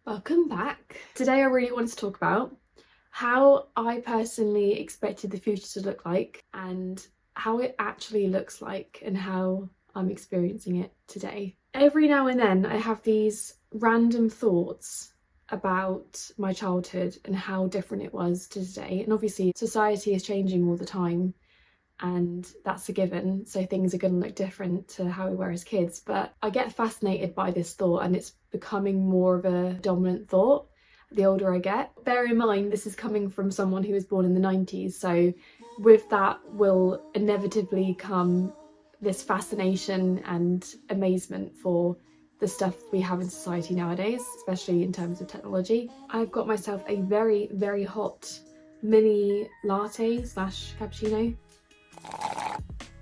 Welcome back. Today I really wanted to talk about how I personally expected the future to look like and how it actually looks like and how I'm experiencing it today. Every now and then I have these random thoughts about my childhood and how different it was to today. And obviously society is changing all the time and that's a given, so things are going to look different to how we were as kids, but I get fascinated by this thought and it's becoming more of a dominant thought the older I get. Bear in mind this is coming from someone who was born in the 90s, so with that will inevitably come this fascination and amazement for the stuff we have in society nowadays, especially in terms of technology. I've got myself a very hot mini latte slash cappuccino.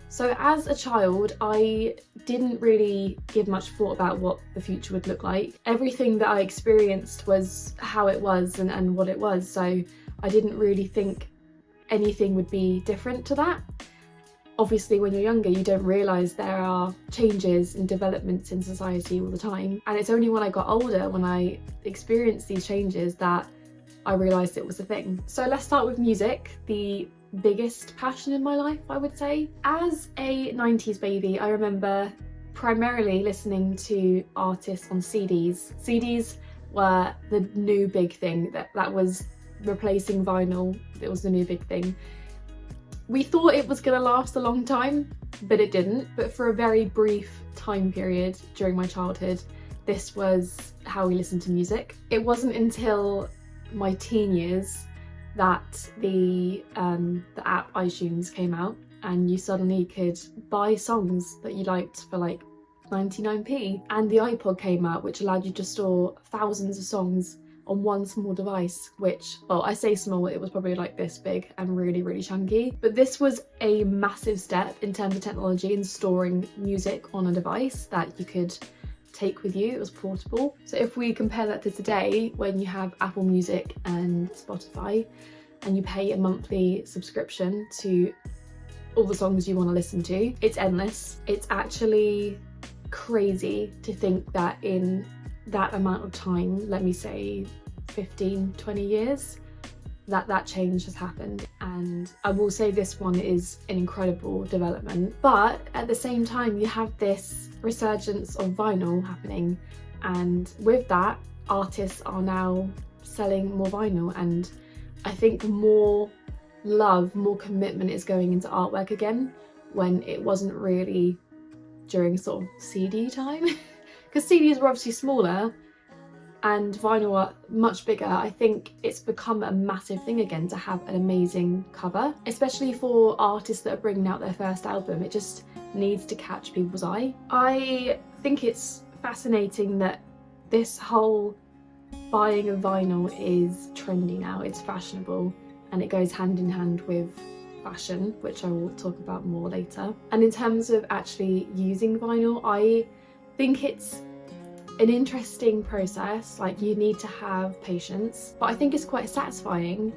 So as a child, I didn't really give much thought about what the future would look like. Everything that I experienced was how it was and what it was, so I didn't really think anything would be different to that. Obviously, when you're younger, you don't realise there are changes and developments in society all the time. And it's only when I got older, when I experienced these changes, that I realised it was a thing. So let's start with music, the biggest passion in my life, I would say. As a 90s baby, I remember primarily listening to artists on CDs. CDs were the new big thing, that was replacing vinyl. It was the new big thing. We thought it was going to last a long time, but it didn't. But for a very brief time period during my childhood, this was how we listened to music. It wasn't until my teen years that the app iTunes came out and you suddenly could buy songs that you liked for like 99p, and the iPod came out, which allowed you to store thousands of songs on one small device, which, well, I say small, it was probably like this big and really chunky, but this was a massive step in terms of technology in storing music on a device that you could take with you. It was portable. So if we compare that to today, when you have Apple Music and Spotify and you pay a monthly subscription to all the songs you want to listen to, it's endless. It's actually crazy to think that in that amount of time, let me say 15-20 years, that change has happened. And I will say this one is an incredible development, but at the same time you have this resurgence of vinyl happening, and with that artists are now selling more vinyl, and I think more love, more commitment is going into artwork again, when it wasn't really during sort of CD time. Because CDs were obviously smaller and vinyl are much bigger. I think it's become a massive thing again to have an amazing cover, especially for artists that are bringing out their first album. It just needs to catch people's eye. I think it's fascinating that this whole buying of vinyl is trendy now. It's fashionable and it goes hand in hand with fashion, which I will talk about more later. And in terms of actually using vinyl, I think it's an interesting process. Like, you need to have patience, but I think it's quite satisfying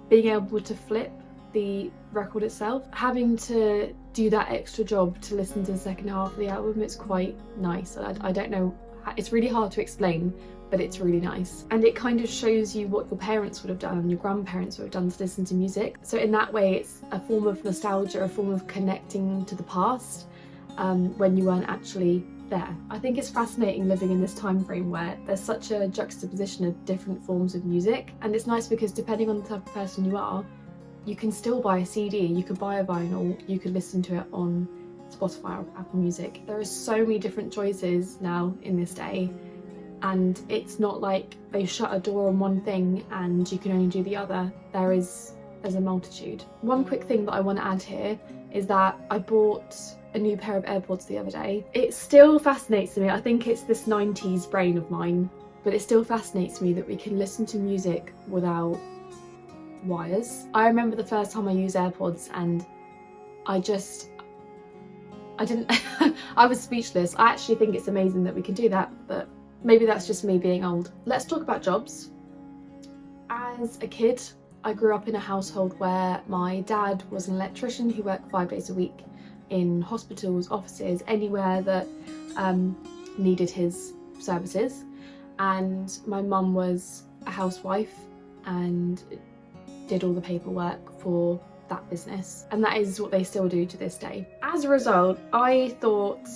being able to flip the record itself. Having to do that extra job to listen to the second half of the album, it's quite nice. I don't know, it's really hard to explain, but it's really nice. And it kind of shows you what your parents would have done and your grandparents would have done to listen to music. So in that way, it's a form of nostalgia, a form of connecting to the past when you weren't actually there. I think it's fascinating living in this time frame where there's such a juxtaposition of different forms of music, and it's nice because depending on the type of person you are, you can still buy a CD, you could buy a vinyl, you could listen to it on Spotify or Apple Music. There are so many different choices now in this day, and it's not like they shut a door on one thing and you can only do the other. There's a multitude. One quick thing that I want to add here is that I bought a new pair of AirPods the other day. It still fascinates me. I think it's this 90s brain of mine, but it still fascinates me that we can listen to music without wires. I remember the first time I used AirPods and I didn't I was speechless. I actually think it's amazing that we can do that, but maybe that's just me being old. Let's talk about jobs. As a kid, I grew up in a household where my dad was an electrician who worked 5 days a week in hospitals, offices, anywhere that needed his services. and my mum was a housewife and did all the paperwork for that business, and that is what they still do to this day. As a result, I thought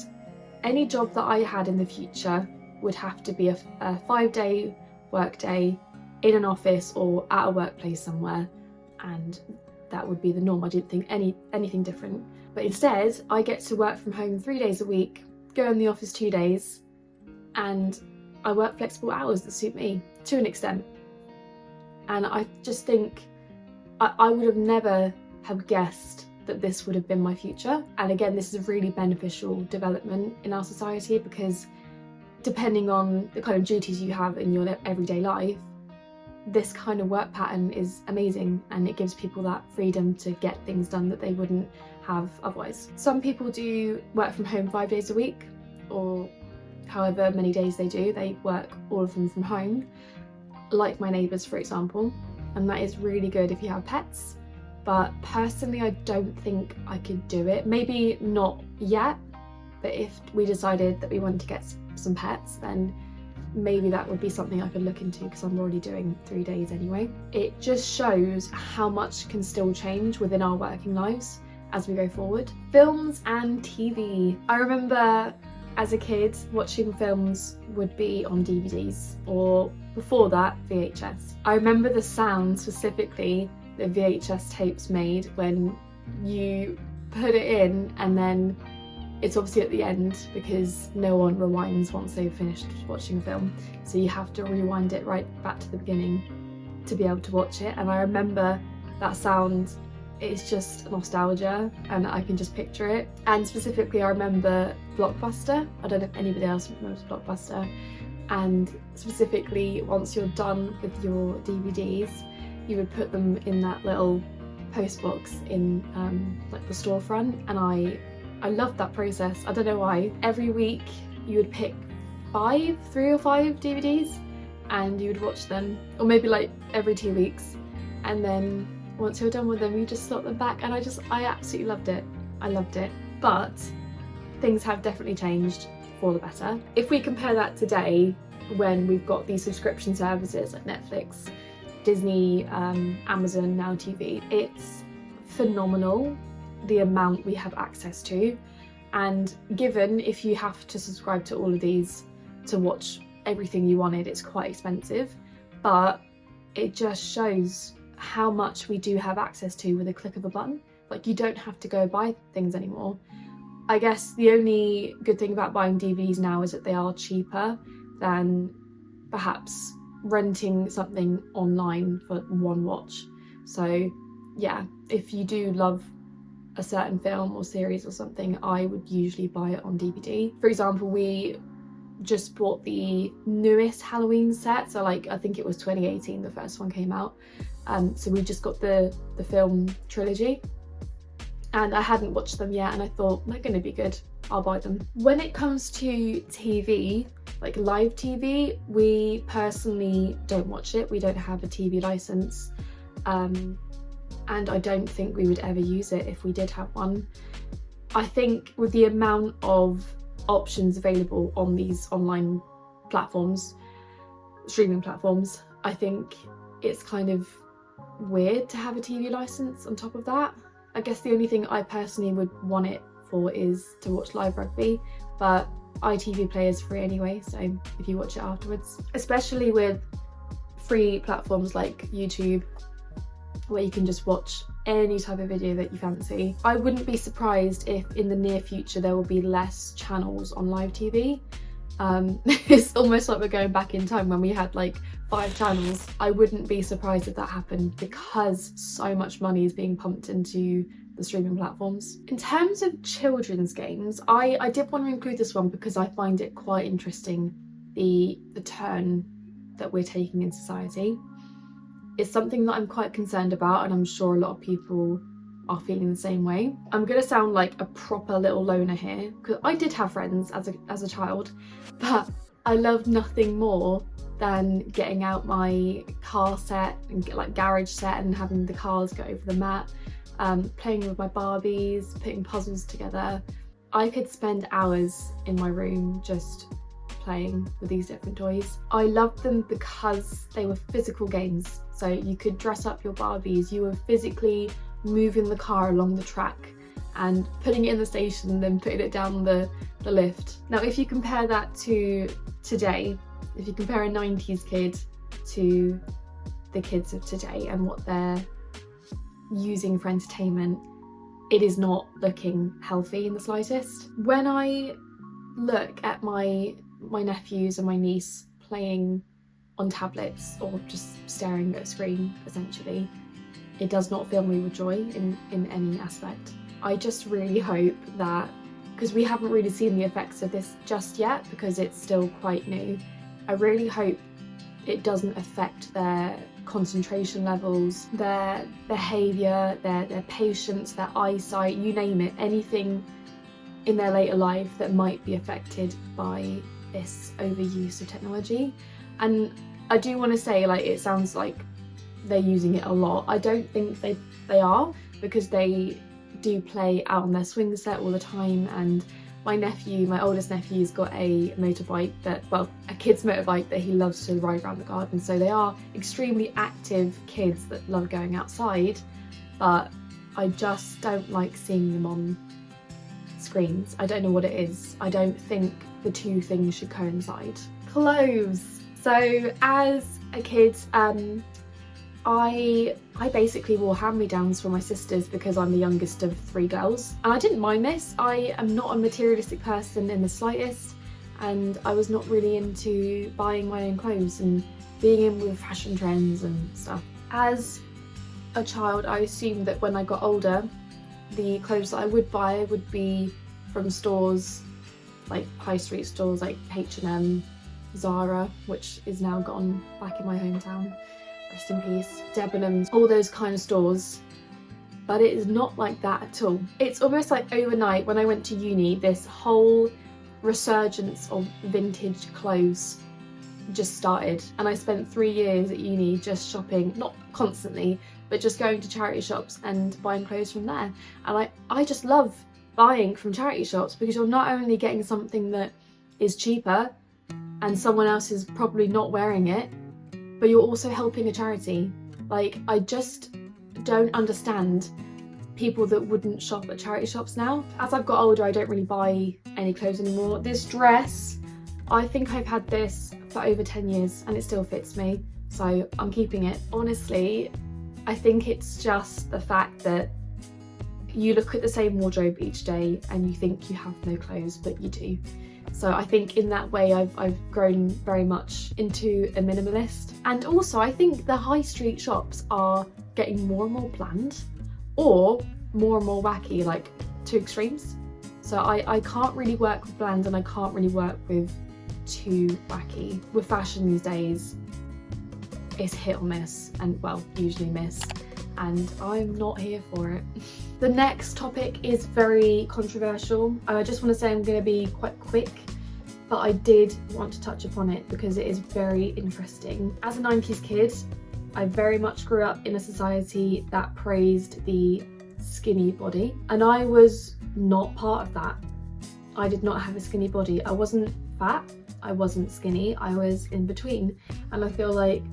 any job that I had in the future would have to be a 5-day work day in an office or at a workplace somewhere, and that would be the norm. I didn't think anything different. But instead, I get to work from home 3 days a week, go in the office 2 days, and I work flexible hours that suit me to an extent. And I just think I would have never have guessed that this would have been my future. And again, this is a really beneficial development in our society, because depending on the kind of duties you have in your everyday life, this kind of work pattern is amazing, and it gives people that freedom to get things done that they wouldn't have otherwise. Some people do work from home 5 days a week, or however many days they do, they work all of them from home, like my neighbours for example, and that is really good if you have pets. But personally, I don't think I could do it. Maybe not yet, but if we decided that we wanted to get some pets, then maybe that would be something I could look into, because I'm already doing 3 days anyway. It just shows how much can still change within our working lives as we go forward. Films and TV. I remember as a kid watching films would be on DVDs, or before that VHS. I remember the sound specifically that VHS tapes made when you put it in, and then it's obviously at the end because no one rewinds once they've finished watching a film, so you have to rewind it right back to the beginning to be able to watch it. And I remember that sound, it's just nostalgia, and I can just picture it. And specifically I remember Blockbuster. I don't know if anybody else remembers Blockbuster. And specifically, once you're done with your DVDs, you would put them in that little post box in like the storefront, and I loved that process. I don't know why. Every week you would pick 3 or 5 DVDs and you would watch them, or maybe like every 2 weeks, and then once you're done with them you just slot them back, and I absolutely loved it. I loved it. But things have definitely changed for the better. If we compare that today, when we've got these subscription services like Netflix, Disney, Amazon, Now TV, it's phenomenal the amount we have access to. And given if you have to subscribe to all of these to watch everything you wanted, it's quite expensive, but it just shows how much we do have access to with a click of a button. Like, you don't have to go buy things anymore. I guess the only good thing about buying DVDs now is that they are cheaper than perhaps renting something online for one watch. So yeah, if you do love a certain film or series or something, I would usually buy it on DVD. For example, we just bought the newest Halloween set, so like I think it was 2018 the first one came out, so we just got the film trilogy, and I hadn't watched them yet, and I thought they're going to be good, I'll buy them. When it comes to TV, like live TV, we personally don't watch it. We don't have a TV license, and I don't think we would ever use it if we did have one. I think with the amount of options available on these online platforms, streaming platforms, I think it's kind of weird to have a TV license on top of that. I guess the only thing I personally would want it for is to watch live rugby, but ITV Play is free anyway, so if you watch it afterwards. Especially with free platforms like YouTube, where you can just watch any type of video that you fancy. I wouldn't be surprised if in the near future there will be less channels on live TV. It's almost like we're going back in time when we had like 5 channels. I wouldn't be surprised if that happened, because so much money is being pumped into the streaming platforms. In terms of children's games, I did want to include this one because I find it quite interesting, the turn that we're taking in society. It's something that I'm quite concerned about, and I'm sure a lot of people are feeling the same way. I'm gonna sound like a proper little loner here, because I did have friends as a child, but I loved nothing more than getting out my car set and get like garage set and having the cars go over the mat, playing with my Barbies, putting puzzles together. I could spend hours in my room just playing with these different toys. I loved them because they were physical games. So you could dress up your Barbies, you were physically moving the car along the track and putting it in the station and then putting it down the lift. Now, if you compare that to today, if you compare a 90s kid to the kids of today and what they're using for entertainment, it is not looking healthy in the slightest. When I look at my nephews and my niece playing on tablets or just staring at a screen, essentially, it does not fill me with joy in any aspect. I just really hope that, because we haven't really seen the effects of this just yet because it's still quite new, I really hope it doesn't affect their concentration levels, their behaviour, their patience, their eyesight, you name it, anything in their later life that might be affected by this overuse of technology. And I do want to say, like, it sounds like they're using it a lot. I don't think they are, because they do play out on their swing set all the time, and my oldest nephew's got a motorbike a kid's motorbike that he loves to ride around the garden. So they are extremely active kids that love going outside, but I just don't like seeing them on screens. I don't know what it is. I don't think the two things should coincide. Clothes. So as a kid, I basically wore hand-me-downs for my sisters because I'm the youngest of 3 girls, and I didn't mind this. I am not a materialistic person in the slightest, and I was not really into buying my own clothes and being in with fashion trends and stuff. As a child, I assumed that when I got older, the clothes that I would buy would be from stores like high street stores like H&M, Zara, which is now gone, back in my hometown, rest in peace, Debenhams, all those kind of stores. But it is not like that at all. It's almost like overnight, when I went to uni, this whole resurgence of vintage clothes just started, and I spent 3 years at uni just shopping, not constantly, but just going to charity shops and buying clothes from there. And I just love buying from charity shops, because you're not only getting something that is cheaper and someone else is probably not wearing it, but you're also helping a charity. Like, I just don't understand people that wouldn't shop at charity shops now. As I've got older, I don't really buy any clothes anymore. This dress, I think I've had this for over 10 years and it still fits me, so I'm keeping it. Honestly, I think it's just the fact that you look at the same wardrobe each day and you think you have no clothes, but you do. So I think in that way I've grown very much into a minimalist. And also I think the high street shops are getting more and more bland, or more and more wacky, like two extremes. So I can't really work with bland and I can't really work with too wacky. With fashion these days, it's hit or miss, and well, usually miss, and I'm not here for it. The next topic is very controversial. I just want to say I'm going to be quite quick, but I did want to touch upon it because it is very interesting. As a 90s kid, I very much grew up in a society that praised the skinny body, and I was not part of that. I did not have a skinny body. I wasn't fat, I wasn't skinny, I was in between. And I feel like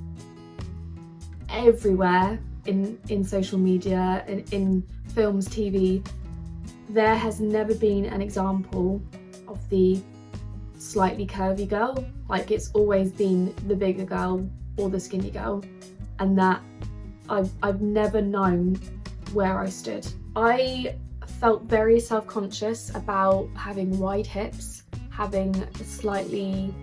everywhere in social media, in films, TV, there has never been an example of the slightly curvy girl. Like, it's always been the bigger girl or the skinny girl, and that I've never known where I stood. I felt very self-conscious about having wide hips, having a slightly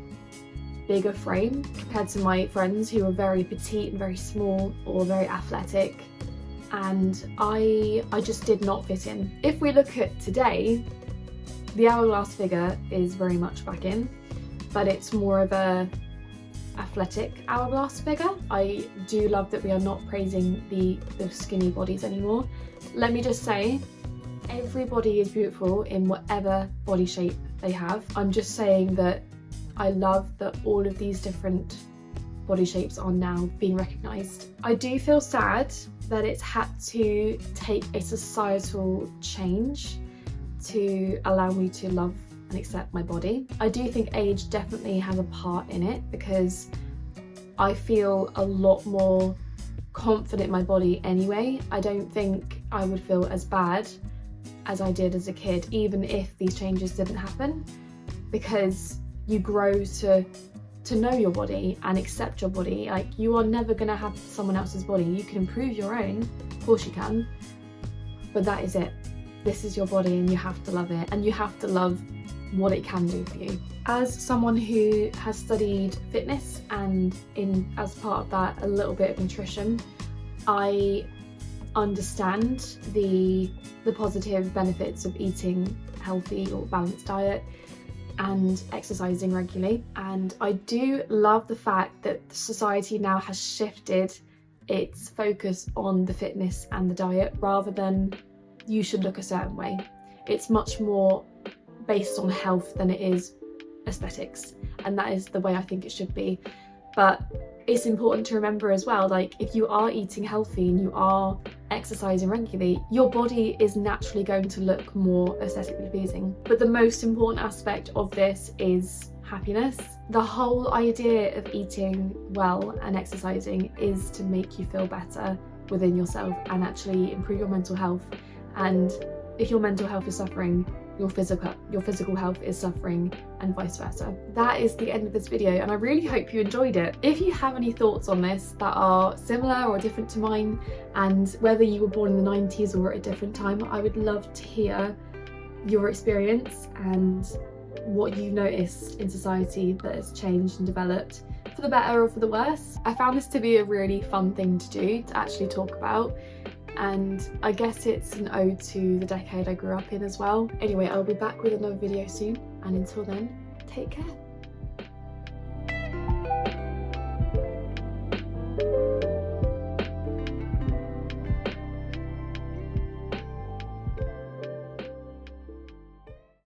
bigger frame compared to my friends who were very petite and very small or very athletic, and I just did not fit in. If we look at today, the hourglass figure is very much back in, but it's more of a athletic hourglass figure. I do love that we are not praising the skinny bodies anymore. Let me just say, everybody is beautiful in whatever body shape they have. I'm just saying that I love that all of these different body shapes are now being recognised. I do feel sad that it's had to take a societal change to allow me to love and accept my body. I do think age definitely has a part in it, because I feel a lot more confident in my body anyway. I don't think I would feel as bad as I did as a kid, even if these changes didn't happen, because you grow to know your body and accept your body. Like, you are never gonna have someone else's body. You can improve your own, of course you can, but that is it. This is your body and you have to love it, and you have to love what it can do for you. As someone who has studied fitness and as part of that a little bit of nutrition, I understand the positive benefits of eating healthy or balanced diet and exercising regularly. And I do love the fact that society now has shifted its focus on the fitness and the diet rather than you should look a certain way. It's much more based on health than it is aesthetics, and that is the way I think it should be. But it's important to remember as well, like, if you are eating healthy and you are exercising regularly, your body is naturally going to look more aesthetically pleasing. But the most important aspect of this is happiness. The whole idea of eating well and exercising is to make you feel better within yourself and actually improve your mental health. And if your mental health is suffering, your physical health is suffering, and vice versa. That is the end of this video, and I really hope you enjoyed it. If you have any thoughts on this that are similar or different to mine, and whether you were born in the 90s or at a different time, I would love to hear your experience and what you noticed in society that has changed and developed for the better or for the worse. I found this to be a really fun thing to do, to actually talk about. And I guess it's an ode to the decade I grew up in as well. Anyway, I'll be back with another video soon, and until then, take care.